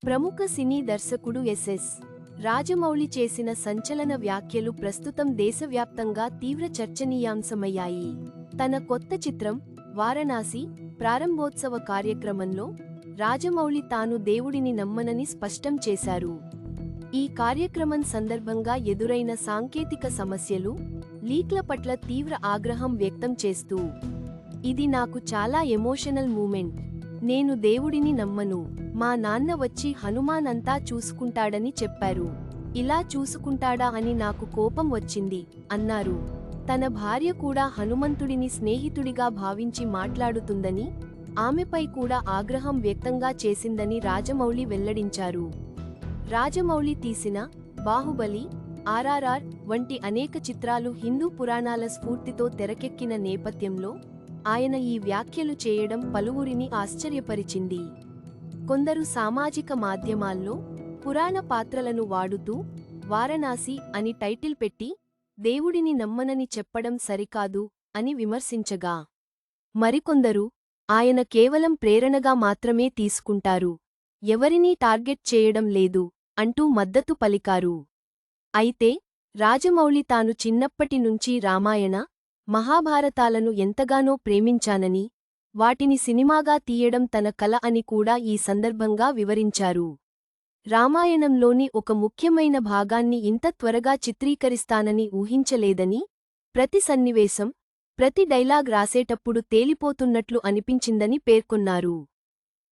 ప్రముఖ సినీ దర్శకుడు ఎస్.ఎస్. రాజమౌళి చేసిన సంచలన వ్యాఖ్యలు ప్రస్తుతం దేశవ్యాప్తంగా తీవ్ర చర్చనీయాంశమయ్యాయి. తన కొత్త చిత్రం వారణాసి ప్రారంభోత్సవ కార్యక్రమంలో రాజమౌళి తాను దేవుడిని నమ్మనని స్పష్టం చేశారు. ఈ కార్యక్రమం సందర్భంగా ఎదురైన సాంకేతిక సమస్యలు, లీక్ల పట్ల తీవ్ర ఆగ్రహం వ్యక్తం చేస్తూ, ఇది నాకు చాలా ఎమోషనల్ మూమెంట్. నేను దేవుడిని నమ్మను. మా నాన్న వచ్చి హనుమాన్ అంతా చూసుకుంటాడని చెప్పారు. ఇలా చూసుకుంటాడా అని నాకు కోపం వచ్చింది అన్నారు. తన భార్య కూడా హనుమంతుడిని స్నేహితుడిగా భావించి మాట్లాడుతుందని, ఆమెపై కూడా ఆగ్రహం వ్యక్తంగా చేసిందని రాజమౌళి వెల్లడించారు. రాజమౌళి తీసిన బాహుబలి, ఆర్ఆర్ఆర్ వంటి అనేక చిత్రాలు హిందూ పురాణాల స్ఫూర్తితో తెరకెక్కిన నేపథ్యంలో ఆయన ఈ వ్యాఖ్యలు చేయడం పలువురిని ఆశ్చర్యపరిచింది. కొందరు సామాజిక మాధ్యమాల్లో పురాణ పాత్రలను వాడుతూ వారణాసి అని టైటిల్ పెట్టి దేవుడిని నమ్మనని చెప్పడం సరికాదు అని విమర్శించగా, మరికొందరు ఆయన కేవలం ప్రేరణగా మాత్రమే తీసుకుంటారు, ఎవరినీ టార్గెట్ చేయడం లేదు అంటూ మద్దతు పలికారు. అయితే రాజమౌళి తాను చిన్నప్పటి నుంచి రామాయణ, మహాభారతాలను ఎంతగానో ప్రేమించానని, వాటిని సినిమాగా తీయడం తన కల అని కూడా ఈ సందర్భంగా వివరించారు. రామాయణంలోని ఒక ముఖ్యమైన భాగాన్ని ఇంత త్వరగా చిత్రీకరిస్తానని ఊహించలేదని, ప్రతి సన్నివేశం, ప్రతి డైలాగ్ రాసేటప్పుడు తేలిపోతున్నట్లు అనిపించిందని పేర్కొన్నారు.